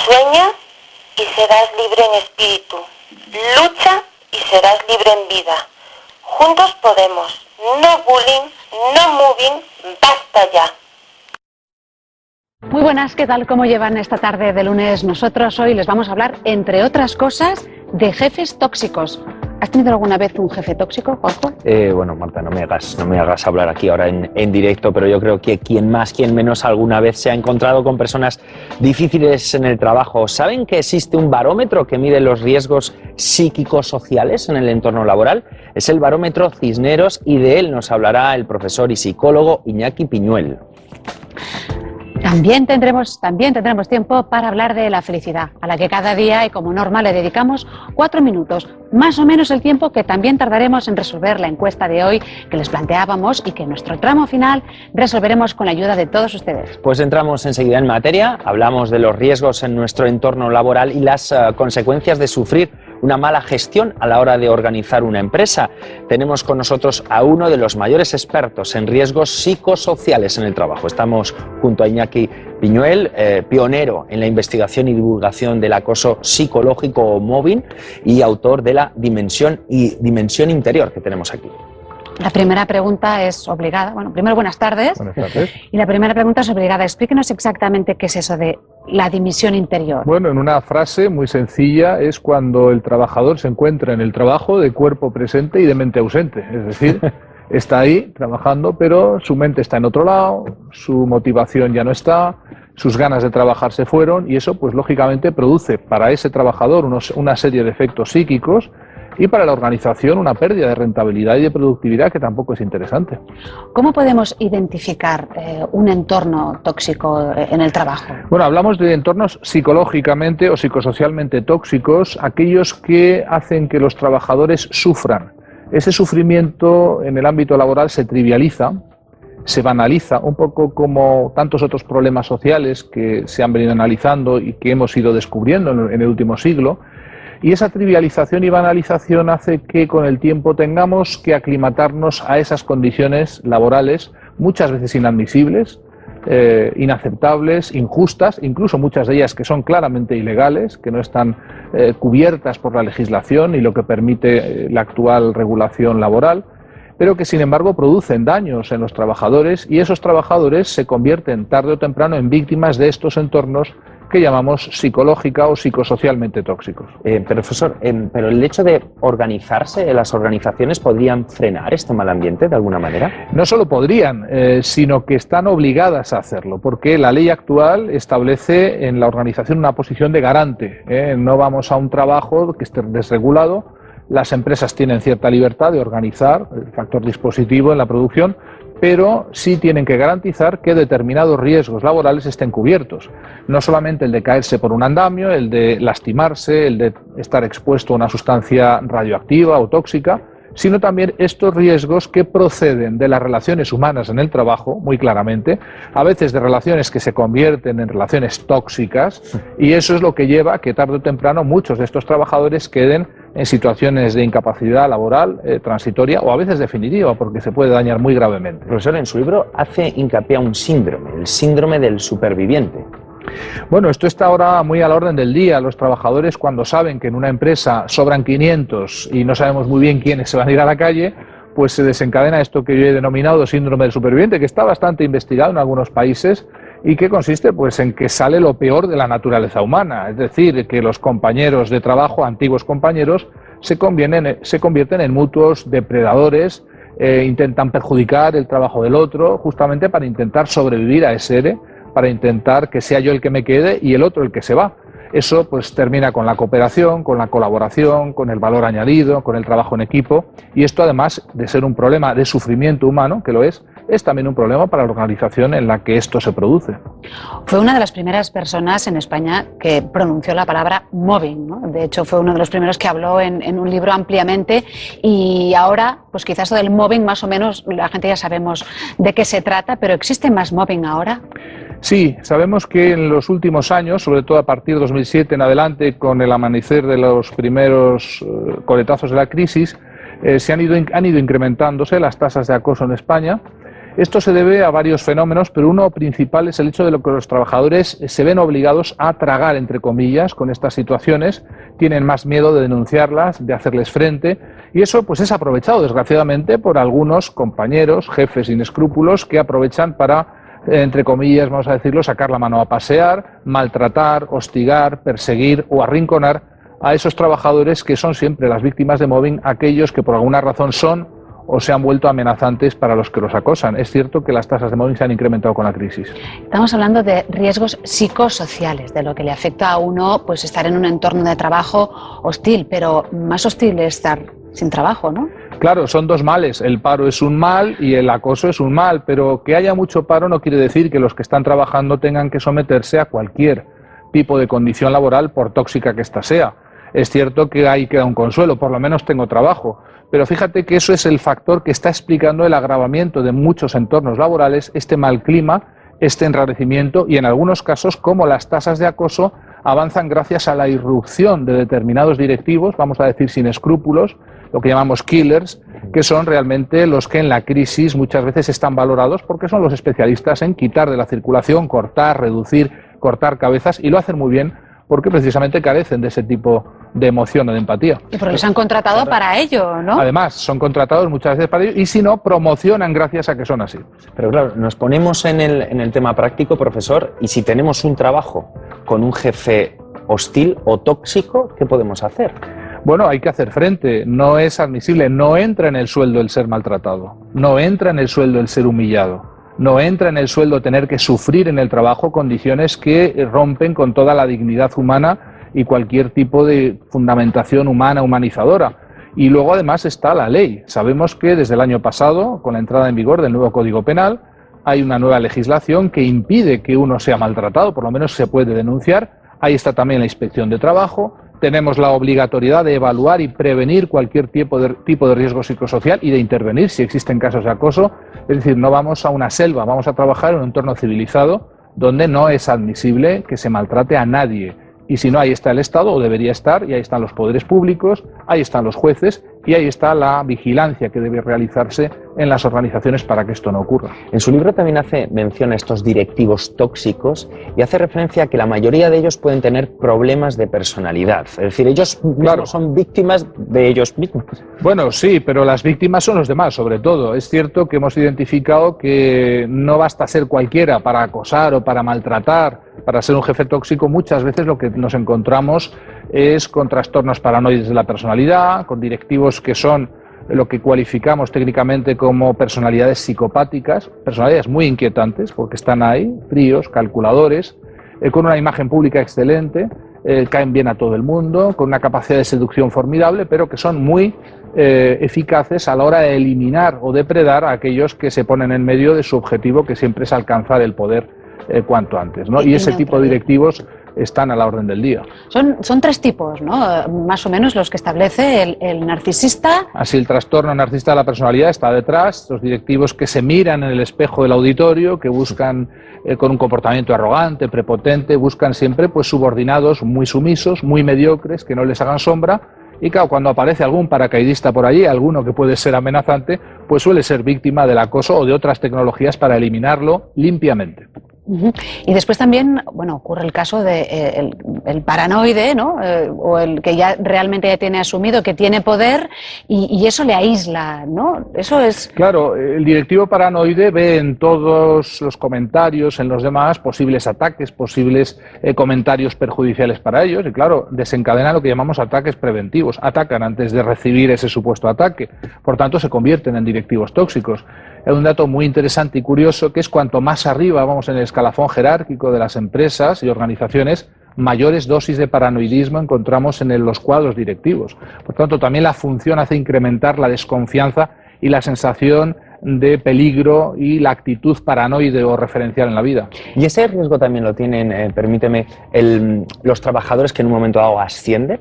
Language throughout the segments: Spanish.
Sueña y serás libre en espíritu. Lucha y serás libre en vida. Juntos podemos. No bullying, no moving, basta ya. Muy buenas, ¿qué tal? ¿Cómo llevan esta tarde de lunes? Nosotros hoy les vamos a hablar, entre otras cosas, de jefes tóxicos. ¿Has tenido alguna vez un jefe tóxico, Juanjo? Bueno, Marta, no me hagas hablar aquí ahora en directo, pero yo creo que quien más, quien menos alguna vez se ha encontrado con personas difíciles en el trabajo. ¿Saben que existe un barómetro que mide los riesgos psíquicos sociales en el entorno laboral? Es el barómetro Cisneros y de él nos hablará el profesor y psicólogo Iñaki Piñuel. También tendremos tiempo para hablar de la felicidad, a la que cada día y como norma le dedicamos 4 minutos, más o menos el tiempo que también tardaremos en resolver la encuesta de hoy que les planteábamos y que en nuestro tramo final resolveremos con la ayuda de todos ustedes. Pues entramos enseguida en materia, hablamos de los riesgos en nuestro entorno laboral y las consecuencias de sufrir una mala gestión a la hora de organizar una empresa. Tenemos con nosotros a uno de los mayores expertos en riesgos psicosociales en el trabajo. Estamos junto a Iñaki Piñuel, pionero en la investigación y divulgación del acoso psicológico o mobbing y autor de la dimensión interior que tenemos aquí. La primera pregunta es obligada. Bueno, primero buenas tardes. Buenas tardes. Y la primera pregunta es obligada. Explíquenos exactamente qué es eso de la dimensión interior. Bueno, en una frase muy sencilla es cuando el trabajador se encuentra en el trabajo de cuerpo presente y de mente ausente. Es decir, está ahí trabajando, pero su mente está en otro lado, su motivación ya no está, sus ganas de trabajar se fueron y eso, pues lógicamente, produce para ese trabajador una serie de efectos psíquicos y para la organización una pérdida de rentabilidad y de productividad que tampoco es interesante. ¿Cómo podemos identificar un entorno tóxico en el trabajo? Bueno, hablamos de entornos psicológicamente o psicosocialmente tóxicos, aquellos que hacen que los trabajadores sufran. Ese sufrimiento en el ámbito laboral se trivializa, se banaliza, un poco como tantos otros problemas sociales que se han venido analizando y que hemos ido descubriendo en el último siglo. Y esa trivialización y banalización hace que con el tiempo tengamos que aclimatarnos a esas condiciones laborales, muchas veces inadmisibles, inaceptables, injustas, incluso muchas de ellas que son claramente ilegales, que no están cubiertas por la legislación y lo que permite la actual regulación laboral, pero que sin embargo producen daños en los trabajadores y esos trabajadores se convierten tarde o temprano en víctimas de estos entornos que llamamos psicológica o psicosocialmente tóxicos. Profesor, pero el hecho de organizarse, las organizaciones podrían frenar este mal ambiente de alguna manera. No solo podrían, sino que están obligadas a hacerlo, porque la ley actual establece en la organización una posición de garante. No vamos a un trabajo que esté desregulado. Las empresas tienen cierta libertad de organizar el factor dispositivo en la producción, pero sí tienen que garantizar que determinados riesgos laborales estén cubiertos. No solamente el de caerse por un andamio, el de lastimarse, el de estar expuesto a una sustancia radioactiva o tóxica, sino también estos riesgos que proceden de las relaciones humanas en el trabajo, muy claramente, a veces de relaciones que se convierten en relaciones tóxicas, y eso es lo que lleva a que tarde o temprano muchos de estos trabajadores queden en situaciones de incapacidad laboral transitoria o a veces definitiva, porque se puede dañar muy gravemente. Profesor, en su libro hace hincapié a un síndrome, el síndrome del superviviente. Bueno, esto está ahora muy a la orden del día. Los trabajadores, cuando saben que en una empresa sobran 500 y no sabemos muy bien quiénes se van a ir a la calle, pues se desencadena esto que yo he denominado síndrome del superviviente, que está bastante investigado en algunos países y que consiste pues en que sale lo peor de la naturaleza humana, es decir, que los compañeros de trabajo, antiguos compañeros, se convierten en mutuos depredadores, intentan perjudicar el trabajo del otro, justamente para intentar sobrevivir a ese ERE, para intentar que sea yo el que me quede y el otro el que se va. Eso pues termina con la cooperación, con la colaboración, con el valor añadido, con el trabajo en equipo, y esto, además de ser un problema de sufrimiento humano, que lo es también un problema para la organización en la que esto se produce. Fue una de las primeras personas en España que pronunció la palabra mobbing, ¿no? De hecho, fue uno de los primeros que habló en un libro ampliamente, y ahora, pues quizás lo del mobbing más o menos la gente ya sabemos de qué se trata, pero ¿existe más mobbing ahora? Sí, sabemos que en los últimos años, sobre todo a partir de 2007 en adelante, con el amanecer de los primeros coletazos de la crisis, han ido incrementándose las tasas de acoso en España. Esto se debe a varios fenómenos, pero uno principal es el hecho de que los trabajadores se ven obligados a tragar, entre comillas, con estas situaciones, tienen más miedo de denunciarlas, de hacerles frente, y eso pues es aprovechado, desgraciadamente, por algunos compañeros, jefes sin escrúpulos, que aprovechan para, entre comillas, vamos a decirlo, sacar la mano a pasear, maltratar, hostigar, perseguir o arrinconar a esos trabajadores que son siempre las víctimas de mobbing, aquellos que por alguna razón son o se han vuelto amenazantes para los que los acosan. Es cierto que las tasas de mobbing se han incrementado con la crisis. Estamos hablando de riesgos psicosociales, de lo que le afecta a uno pues estar en un entorno de trabajo hostil, pero más hostil es estar sin trabajo, ¿no? Claro, son dos males. El paro es un mal y el acoso es un mal, pero que haya mucho paro no quiere decir que los que están trabajando tengan que someterse a cualquier tipo de condición laboral, por tóxica que ésta sea. Es cierto que ahí queda un consuelo, por lo menos tengo trabajo, pero fíjate que eso es el factor que está explicando el agravamiento de muchos entornos laborales, este mal clima, este enrarecimiento y en algunos casos cómo las tasas de acoso avanzan gracias a la irrupción de determinados directivos, vamos a decir sin escrúpulos, lo que llamamos killers, que son realmente los que en la crisis muchas veces están valorados porque son los especialistas en quitar de la circulación, cortar, reducir, cortar cabezas, y lo hacen muy bien porque precisamente carecen de ese tipo de emoción o de empatía. Y porque los han contratado para ello, ¿no? Además, son contratados muchas veces para ello y si no, promocionan gracias a que son así. Pero claro, nos ponemos en el tema práctico, profesor, y si tenemos un trabajo con un jefe hostil o tóxico, ¿qué podemos hacer? Bueno, hay que hacer frente, no es admisible, no entra en el sueldo el ser maltratado, no entra en el sueldo el ser humillado, no entra en el sueldo tener que sufrir en el trabajo condiciones que rompen con toda la dignidad humana y cualquier tipo de fundamentación humana, humanizadora. Y luego además está la ley. Sabemos que desde el año pasado, con la entrada en vigor del nuevo Código Penal, hay una nueva legislación que impide que uno sea maltratado, por lo menos se puede denunciar. Ahí está también la inspección de trabajo. Tenemos la obligatoriedad de evaluar y prevenir cualquier tipo de riesgo psicosocial y de intervenir si existen casos de acoso. Es decir, no vamos a una selva, vamos a trabajar en un entorno civilizado donde no es admisible que se maltrate a nadie. Y si no, ahí está el Estado, o debería estar, y ahí están los poderes públicos, ahí están los jueces, y ahí está la vigilancia que debe realizarse en las organizaciones para que esto no ocurra. En su libro también hace mención a estos directivos tóxicos y hace referencia a que la mayoría de ellos pueden tener problemas de personalidad. Es decir, ellos mismos son víctimas de ellos mismos. Bueno, sí, pero las víctimas son los demás, sobre todo. Es cierto que hemos identificado que no basta ser cualquiera para acosar o para maltratar, para ser un jefe tóxico. Muchas veces lo que nos encontramos es con trastornos paranoides de la personalidad, con directivos que son lo que cualificamos técnicamente como personalidades psicopáticas, personalidades muy inquietantes porque están ahí, fríos, calculadores, con una imagen pública excelente, caen bien a todo el mundo, con una capacidad de seducción formidable, pero que son muy eficaces a la hora de eliminar o depredar a aquellos que se ponen en medio de su objetivo, que siempre es alcanzar el poder cuanto antes, ¿no? Y ese tipo de directivos están a la orden del día. Son tres tipos, ¿no? Más o menos los que establece el narcisista. Así, el trastorno narcisista de la personalidad está detrás, los directivos que se miran en el espejo del auditorio, que buscan con un comportamiento arrogante, prepotente, buscan siempre pues subordinados muy sumisos, muy mediocres, que no les hagan sombra. Y claro, cuando aparece algún paracaidista por allí, alguno que puede ser amenazante, pues suele ser víctima del acoso o de otras tecnologías para eliminarlo limpiamente. Y después también, bueno, ocurre el caso de el paranoide, ¿no? O el que ya realmente ya tiene asumido que tiene poder y eso le aísla, ¿no? Eso es... Claro, el directivo paranoide ve en todos los comentarios, en los demás, posibles ataques, posibles comentarios perjudiciales para ellos y claro, desencadena lo que llamamos ataques preventivos. Atacan antes de recibir ese supuesto ataque. Por tanto, se convierten en directivos tóxicos. Hay un dato muy interesante y curioso que es cuanto más arriba vamos en el escalafón jerárquico de las empresas y organizaciones, mayores dosis de paranoidismo encontramos en los cuadros directivos. Por tanto, también la función hace incrementar la desconfianza y la sensación de peligro y la actitud paranoide o referencial en la vida. Y ese riesgo también lo tienen, permíteme, los trabajadores que en un momento dado ascienden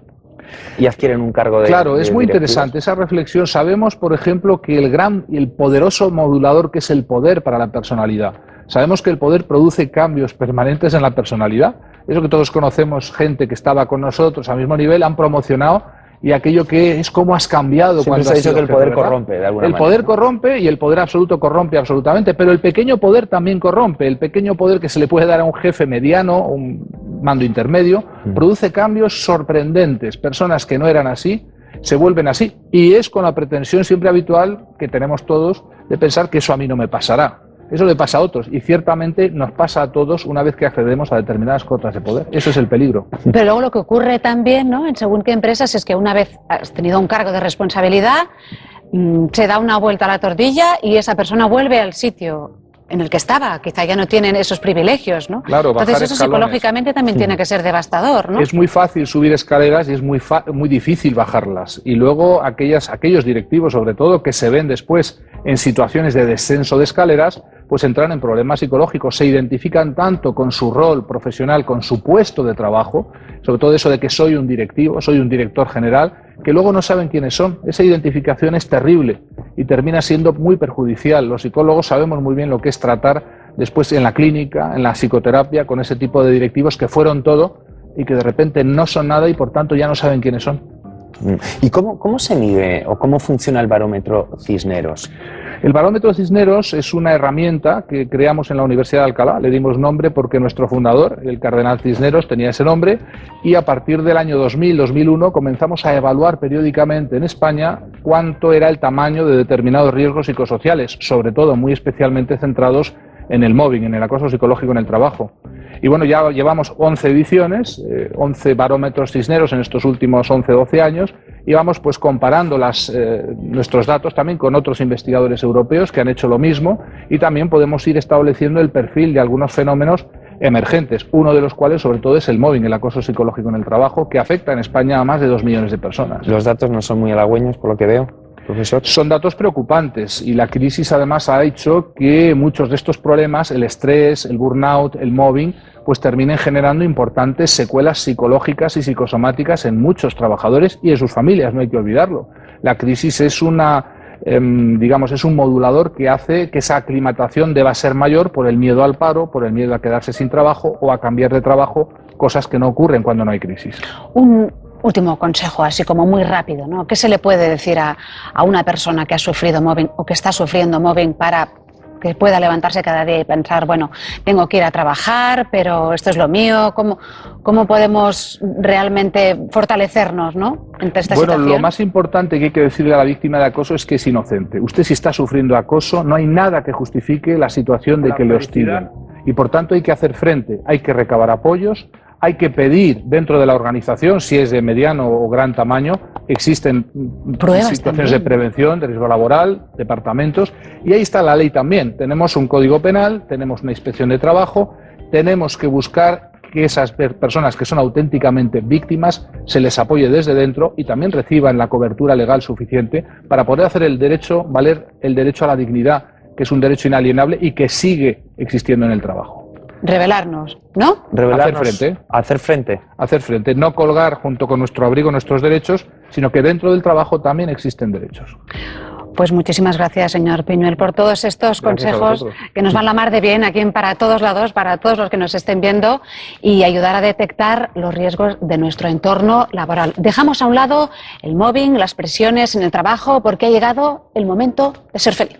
y adquieren un cargo de... Claro, es muy directivos. interesante esa reflexión. Sabemos, por ejemplo, que el gran y el poderoso modulador que es el poder para la personalidad. Sabemos que el poder produce cambios permanentes en la personalidad. Eso que todos conocemos, gente que estaba con nosotros al mismo nivel, han promocionado y aquello que es cómo has cambiado. Siempre se ha dicho que el poder corrompe, de alguna manera. El poder corrompe y el poder absoluto corrompe absolutamente, pero el pequeño poder también corrompe. El pequeño poder que se le puede dar a un jefe mediano, un mando intermedio, produce cambios sorprendentes. Personas que no eran así se vuelven así, y es con la pretensión siempre habitual que tenemos todos de pensar que eso a mí no me pasará. Eso le pasa a otros, y ciertamente nos pasa a todos una vez que accedemos a determinadas cotas de poder. Eso es el peligro. Pero luego lo que ocurre también, ¿no?, en según qué empresas, es que una vez has tenido un cargo de responsabilidad, se da una vuelta a la tortilla y esa persona vuelve al sitio en el que estaba. Quizá ya no tienen esos privilegios, ¿no? Claro, entonces eso escalones. Psicológicamente también tiene que ser devastador, ¿no? Es muy fácil subir escaleras y es muy difícil bajarlas. Y luego aquellos directivos, sobre todo, que se ven después en situaciones de descenso de escaleras, pues entran en problemas psicológicos, se identifican tanto con su rol profesional, con su puesto de trabajo, sobre todo eso de que soy un directivo, soy un director general, que luego no saben quiénes son. Esa identificación es terrible y termina siendo muy perjudicial. Los psicólogos sabemos muy bien lo que es tratar después en la clínica, en la psicoterapia, con ese tipo de directivos que fueron todo y que de repente no son nada y por tanto ya no saben quiénes son. ¿Y cómo se mide o cómo funciona el barómetro Cisneros? El barómetro Cisneros es una herramienta que creamos en la Universidad de Alcalá. Le dimos nombre porque nuestro fundador, el cardenal Cisneros, tenía ese nombre, y a partir del año 2000-2001 comenzamos a evaluar periódicamente en España cuánto era el tamaño de determinados riesgos psicosociales, sobre todo muy especialmente centrados en el mobbing, en el acoso psicológico en el trabajo. Y bueno, ya llevamos 11 ediciones, 11 barómetros Cisneros en estos últimos 11-12 años, y vamos pues comparando nuestros datos también con otros investigadores europeos que han hecho lo mismo, y también podemos ir estableciendo el perfil de algunos fenómenos emergentes, uno de los cuales sobre todo es el mobbing, el acoso psicológico en el trabajo, que afecta en España a más de 2 millones de personas. Los datos no son muy halagüeños, por lo que veo, profesor. Son datos preocupantes, y la crisis además ha hecho que muchos de estos problemas, el estrés, el burnout, el mobbing, pues terminen generando importantes secuelas psicológicas y psicosomáticas en muchos trabajadores y en sus familias, no hay que olvidarlo. La crisis es es un modulador que hace que esa aclimatación deba ser mayor por el miedo al paro, por el miedo a quedarse sin trabajo o a cambiar de trabajo, cosas que no ocurren cuando no hay crisis. Un último consejo, así como muy rápido, ¿no? ¿Qué se le puede decir a una persona que ha sufrido mobbing o que está sufriendo mobbing para que pueda levantarse cada día y pensar, bueno, tengo que ir a trabajar, pero esto es lo mío? ¿Cómo podemos realmente fortalecernos, ¿no?, ante esta situación? Lo más importante que hay que decirle a la víctima de acoso es que es inocente. Usted, si está sufriendo acoso, no hay nada que justifique la situación de que le hostigan. Y por tanto hay que hacer frente, hay que recabar apoyos, hay que pedir dentro de la organización, si es de mediano o gran tamaño, existen situaciones también de prevención, de riesgo laboral, departamentos, y ahí está la ley también. Tenemos un código penal, tenemos una inspección de trabajo, tenemos que buscar que esas personas que son auténticamente víctimas se les apoye desde dentro y también reciban la cobertura legal suficiente para poder hacer valer el derecho a la dignidad, que es un derecho inalienable y que sigue existiendo en el trabajo. Revelarnos, ¿no? Hacer frente. No colgar junto con nuestro abrigo nuestros derechos, sino que dentro del trabajo también existen derechos. Pues muchísimas gracias, señor Piñuel, por todos estos consejos que nos van la mar de bien aquí en Para Todos Lados, para todos los que nos estén viendo, y ayudar a detectar los riesgos de nuestro entorno laboral. Dejamos a un lado el mobbing, las presiones en el trabajo, porque ha llegado el momento de ser feliz.